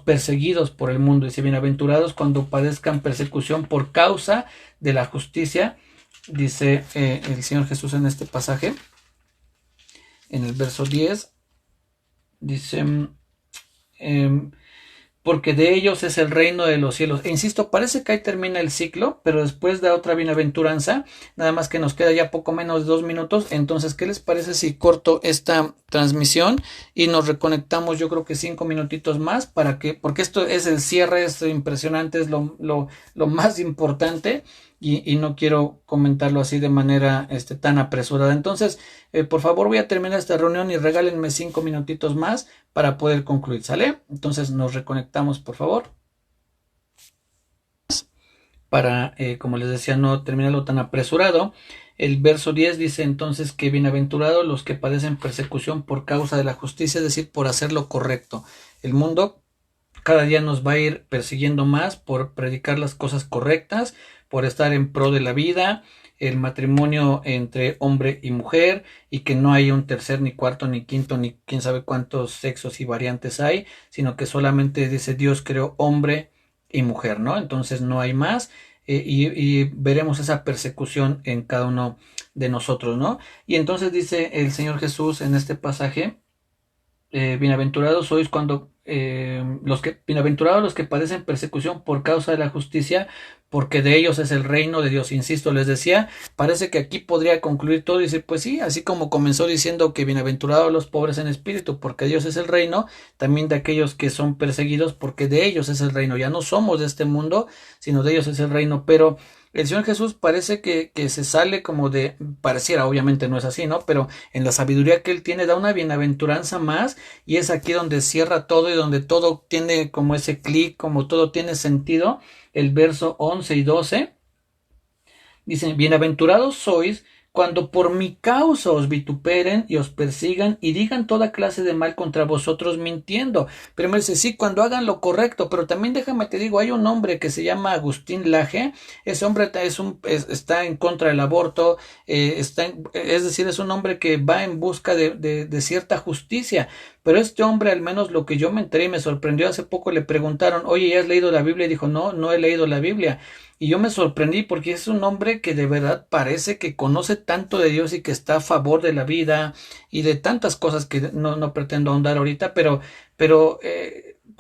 perseguidos por el mundo. Dice, bienaventurados cuando padezcan persecución por causa de la justicia, dice el Señor Jesús en este pasaje, en el verso 10, dice, porque de ellos es el reino de los cielos. E insisto, parece que ahí termina el ciclo, pero después da otra bienaventuranza, nada más que nos queda ya poco menos de 2 minutos. Entonces, ¿qué les parece si corto esta transmisión y nos reconectamos? Yo creo que 5 minutitos más porque esto es el cierre, es impresionante, es lo más importante. Y no quiero comentarlo así de manera tan apresurada. Entonces, por favor, voy a terminar esta reunión y regálenme 5 minutitos más para poder concluir, ¿sale? Entonces nos reconectamos, por favor. Para, como les decía, no terminarlo tan apresurado. El verso 10 dice entonces que bienaventurados los que padecen persecución por causa de la justicia, es decir, por hacer lo correcto. El mundo cada día nos va a ir persiguiendo más por predicar las cosas correctas, por estar en pro de la vida, el matrimonio entre hombre y mujer, y que no hay un tercer, ni cuarto, ni quinto, ni quién sabe cuántos sexos y variantes hay, sino que solamente dice Dios creó hombre y mujer, ¿no? Entonces no hay más, y veremos esa persecución en cada uno de nosotros, ¿no? Y entonces dice el Señor Jesús en este pasaje, bienaventurados sois cuando bienaventurados los que padecen persecución por causa de la justicia, porque de ellos es el reino de Dios. Insisto, les decía, parece que aquí podría concluir todo y decir, pues sí, así como comenzó diciendo que bienaventurados los pobres en espíritu, porque de Dios es el reino, también de aquellos que son perseguidos, porque de ellos es el reino. Ya no somos de este mundo, sino de ellos es el reino. Pero el Señor Jesús parece que se sale como pareciera, obviamente no es así, ¿no? Pero en la sabiduría que Él tiene da una bienaventuranza más, y es aquí donde cierra todo y donde todo tiene como ese clic, como todo tiene sentido. El verso 11 y 12 dicen, bienaventurados sois cuando por mi causa os vituperen y os persigan y digan toda clase de mal contra vosotros mintiendo. Primero dice, sí, cuando hagan lo correcto, pero también déjame te digo, hay un hombre que se llama Agustín Laje. Ese hombre está en contra del aborto, es decir, es un hombre que va en busca de cierta justicia. Pero este hombre, al menos lo que yo me enteré y me sorprendió, hace poco le preguntaron, oye, ¿ya has leído la Biblia? Y dijo, no he leído la Biblia. Y yo me sorprendí porque es un hombre que de verdad parece que conoce tanto de Dios y que está a favor de la vida y de tantas cosas que no pretendo ahondar ahorita, pero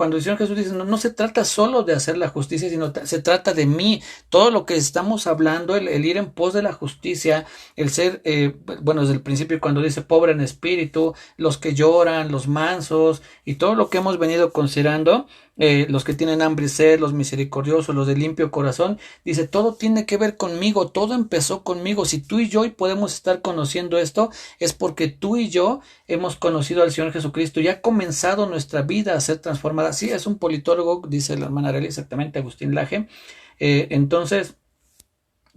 cuando el Señor Jesús dice, no, no se trata solo de hacer la justicia, sino se trata de mí. Todo lo que estamos hablando, el ir en pos de la justicia, el ser, bueno, desde el principio cuando dice pobre en espíritu, los que lloran, los mansos, y todo lo que hemos venido considerando, los que tienen hambre y sed, los misericordiosos, los de limpio corazón, dice, todo tiene que ver conmigo, todo empezó conmigo. Si tú y yo hoy podemos estar conociendo esto, es porque tú y yo hemos conocido al Señor Jesucristo y ha comenzado nuestra vida a ser transformada. Sí, es un politólogo, dice la hermana Arely, exactamente, Agustín Laje. Entonces,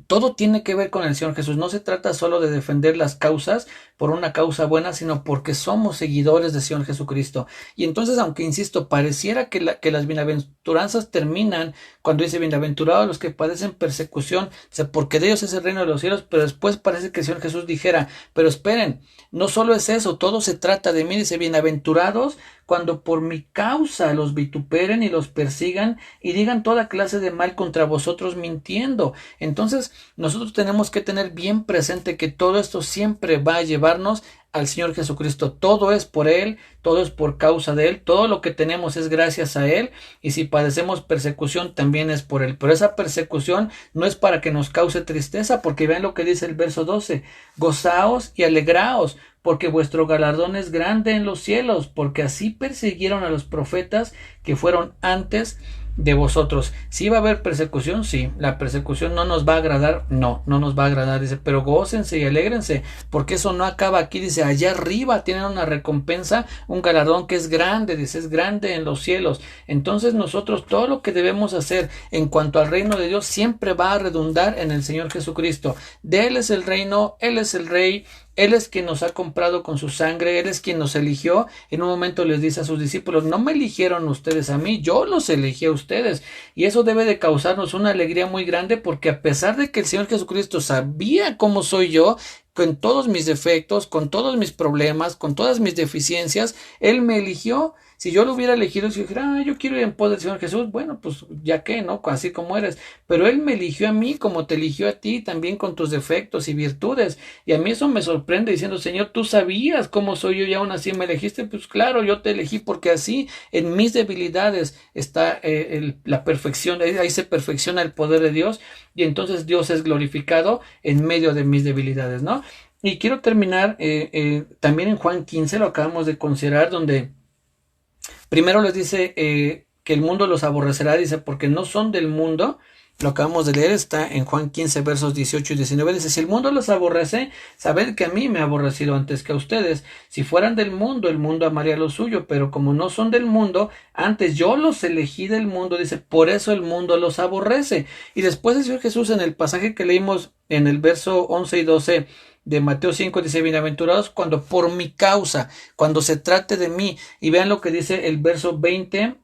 todo tiene que ver con el Señor Jesús. No se trata solo de defender las causas por una causa buena, sino porque somos seguidores del Señor Jesucristo. Y entonces, aunque insisto, pareciera que las bienaventuranzas terminan cuando dice bienaventurados los que padecen persecución, porque de ellos es el reino de los cielos, pero después parece que el Señor Jesús dijera, pero esperen, no solo es eso, todo se trata de mí, dice bienaventurados cuando por mi causa los vituperen y los persigan y digan toda clase de mal contra vosotros mintiendo. Entonces, nosotros tenemos que tener bien presente que todo esto siempre va a llevarnos al Señor Jesucristo. Todo es por Él, todo es por causa de Él, todo lo que tenemos es gracias a Él, y si padecemos persecución también es por Él. Pero esa persecución no es para que nos cause tristeza, porque vean lo que dice el verso 12, gozaos y alegraos, porque vuestro galardón es grande en los cielos, porque así persiguieron a los profetas que fueron antes de vosotros. Si va a haber persecución, sí, la persecución no nos va a agradar, no nos va a agradar, dice, pero gócense y alégrense, porque eso no acaba aquí, dice, allá arriba tienen una recompensa, un galardón que es grande, dice, es grande en los cielos. Entonces nosotros todo lo que debemos hacer en cuanto al reino de Dios siempre va a redundar en el Señor Jesucristo. De Él es el reino, Él es el Rey, Él es quien nos ha comprado con su sangre, Él es quien nos eligió. En un momento les dice a sus discípulos, no me eligieron ustedes a mí, yo los elegí a ustedes. Y eso debe de causarnos una alegría muy grande, porque a pesar de que el Señor Jesucristo sabía cómo soy yo, con todos mis defectos, con todos mis problemas, con todas mis deficiencias, Él me eligió. Si yo lo hubiera elegido, si dijera, yo quiero ir en pos del Señor Jesús, bueno, pues ya que, ¿no? Así como eres. Pero Él me eligió a mí como te eligió a ti, también con tus defectos y virtudes. Y a mí eso me sorprende diciendo, Señor, tú sabías cómo soy yo y aún así me elegiste. Pues claro, yo te elegí porque así en mis debilidades está la perfección, ahí se perfecciona el poder de Dios, y entonces Dios es glorificado en medio de mis debilidades, ¿no? Y quiero terminar también en Juan 15, lo acabamos de considerar, donde primero les dice que el mundo los aborrecerá, dice, porque no son del mundo. Lo acabamos de leer, está en Juan 15, versos 18 y 19. Dice, si el mundo los aborrece, sabed que a mí me ha aborrecido antes que a ustedes. Si fueran del mundo, el mundo amaría lo suyo, pero como no son del mundo, antes yo los elegí del mundo, dice, por eso el mundo los aborrece. Y después el Señor Jesús, en el pasaje que leímos en el verso 11 y 12 de Mateo 5, dice, bienaventurados cuando por mi causa, cuando se trate de mí. Y vean lo que dice el verso 20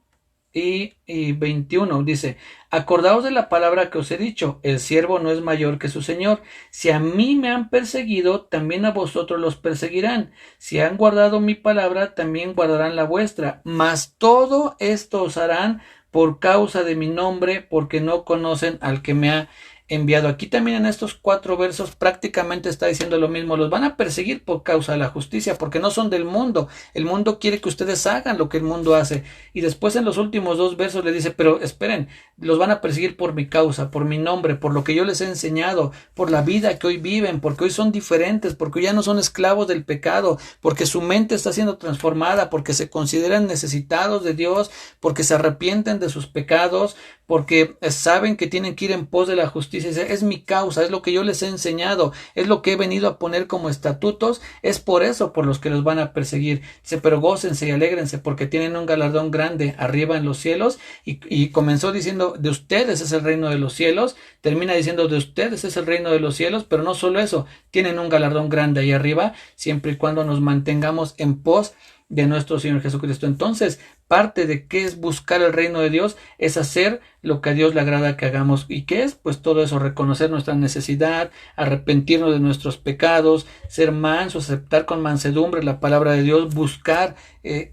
y 21, dice, acordaos de la palabra que os he dicho, el siervo no es mayor que su señor. Si a mí me han perseguido, también a vosotros los perseguirán. Si han guardado mi palabra, también guardarán la vuestra. Mas todo esto os harán por causa de mi nombre, porque no conocen al que me ha enviado. Aquí también en estos 4 versos prácticamente está diciendo lo mismo. Los van a perseguir por causa de la justicia, porque no son del mundo. El mundo quiere que ustedes hagan lo que el mundo hace. Y después en los últimos 2 versos le dice, pero esperen, los van a perseguir por mi causa, por mi nombre, por lo que yo les he enseñado, por la vida que hoy viven, porque hoy son diferentes, porque hoy ya no son esclavos del pecado, porque su mente está siendo transformada, porque se consideran necesitados de Dios, porque se arrepienten de sus pecados, porque saben que tienen que ir en pos de la justicia. Es mi causa, es lo que yo les he enseñado, es lo que he venido a poner como estatutos, es por eso por los que los van a perseguir. Dice, pero gócense y alégrense, porque tienen un galardón grande arriba en los cielos. Y comenzó diciendo, de ustedes es el reino de los cielos, termina diciendo, de ustedes es el reino de los cielos, pero no solo eso, tienen un galardón grande ahí arriba, siempre y cuando nos mantengamos en pos de nuestro Señor Jesucristo. Entonces, parte de qué es buscar el reino de Dios es hacer lo que a Dios le agrada que hagamos. ¿Y qué es? Pues todo eso, reconocer nuestra necesidad, arrepentirnos de nuestros pecados, ser mansos, aceptar con mansedumbre la palabra de Dios, buscar que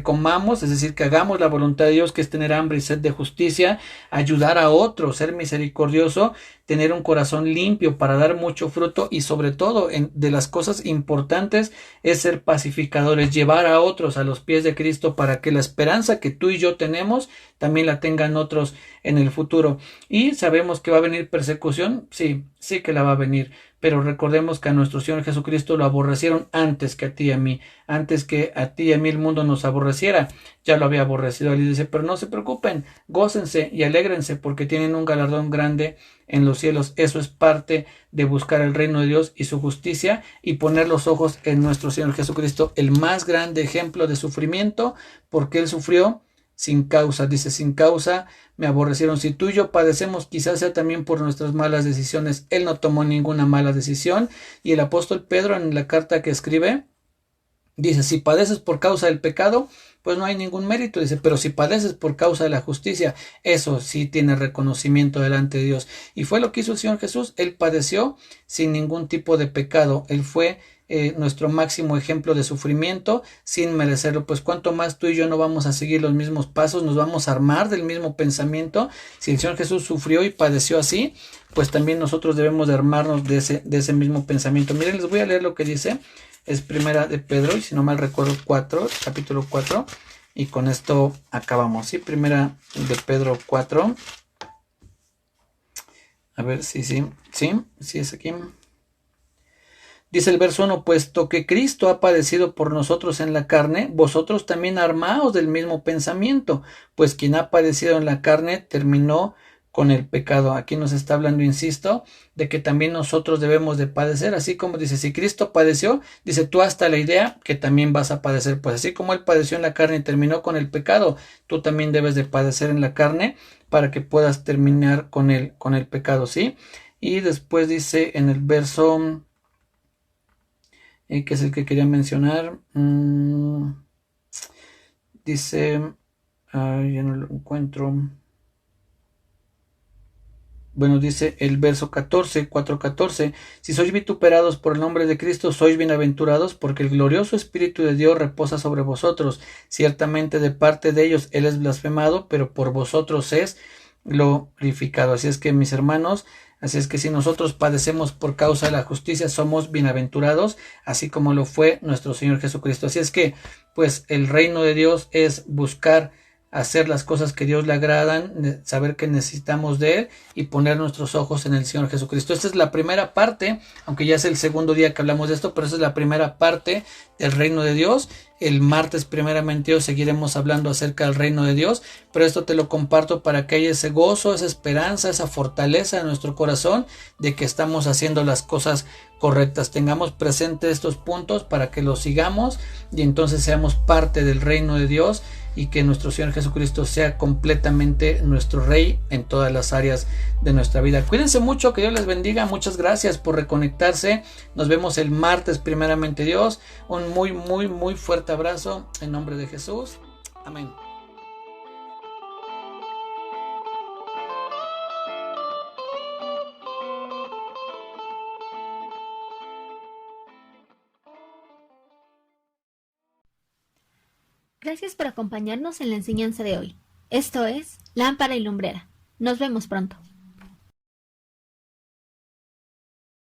comamos, es decir, que hagamos la voluntad de Dios, que es tener hambre y sed de justicia, ayudar a otros, ser misericordioso, tener un corazón limpio para dar mucho fruto y sobre todo de las cosas importantes es ser pacificadores, llevar a otros a los pies de Cristo para que la esperanza que tú y yo tenemos también la tengan otros en el futuro. Y sabemos que va a venir persecución, sí, sí que la va a venir, pero recordemos que a nuestro Señor Jesucristo lo aborrecieron antes que a ti y a mí, antes que a ti y a mí el mundo nos aborreciera, ya lo había aborrecido. Él dice, pero no se preocupen, gócense y alégrense porque tienen un galardón grande en los cielos. Eso es parte de buscar el reino de Dios y su justicia y poner los ojos en nuestro Señor Jesucristo, el más grande ejemplo de sufrimiento, porque Él sufrió sin causa. Dice, sin causa me aborrecieron. Si tú y yo padecemos, quizás sea también por nuestras malas decisiones. Él no tomó ninguna mala decisión. Y el apóstol Pedro, en la carta que escribe, dice, si padeces por causa del pecado, pues no hay ningún mérito. Dice, pero si padeces por causa de la justicia, eso sí tiene reconocimiento delante de Dios. Y fue lo que hizo el Señor Jesús. Él padeció sin ningún tipo de pecado. Él fue nuestro máximo ejemplo de sufrimiento sin merecerlo. Pues cuánto más tú y yo no vamos a seguir los mismos pasos, nos vamos a armar del mismo pensamiento. Si el Señor Jesús sufrió y padeció así, pues también nosotros debemos de armarnos de ese mismo pensamiento. Miren, les voy a leer lo que dice. Es primera de Pedro, y si no mal recuerdo, capítulo 4, y con esto acabamos, ¿sí? Primera de Pedro 4. A ver, sí es aquí. Dice el verso 1, puesto que Cristo ha padecido por nosotros en la carne, vosotros también armaos del mismo pensamiento, pues quien ha padecido en la carne terminó con el pecado. Aquí nos está hablando, insisto, de que también nosotros debemos de padecer, así como dice, si Cristo padeció, dice, tú hasta la idea que también vas a padecer, pues así como Él padeció en la carne y terminó con el pecado, tú también debes de padecer en la carne para que puedas terminar con el pecado, ¿sí? Y después dice en el verso, que es el que quería mencionar, dice, ya no lo encuentro. Bueno, dice el verso 14, 4:14, si sois vituperados por el nombre de Cristo, sois bienaventurados, porque el glorioso Espíritu de Dios reposa sobre vosotros. Ciertamente de parte de ellos Él es blasfemado, pero por vosotros es glorificado. Así es que, mis hermanos, así es que si nosotros padecemos por causa de la justicia, somos bienaventurados, así como lo fue nuestro Señor Jesucristo. Así es que, pues, el reino de Dios es buscar hacer las cosas que Dios le agradan, saber que necesitamos de Él y poner nuestros ojos en el Señor Jesucristo. Esta es la primera parte, aunque ya es el segundo día que hablamos de esto, pero esa es la primera parte del reino de Dios. El martes, primeramente, Dios, seguiremos hablando acerca del reino de Dios, pero esto te lo comparto para que haya ese gozo, esa esperanza, esa fortaleza en nuestro corazón de que estamos haciendo las cosas correctas. Tengamos presente estos puntos para que los sigamos y entonces seamos parte del reino de Dios y que nuestro Señor Jesucristo sea completamente nuestro Rey en todas las áreas de nuestra vida. Cuídense mucho, que Dios les bendiga. Muchas gracias por reconectarse. Nos vemos el martes, primeramente Dios. Un muy, muy, muy fuerte abrazo en nombre de Jesús. Amén. Gracias por acompañarnos en la enseñanza de hoy. Esto es Lámpara y Lumbrera. Nos vemos pronto.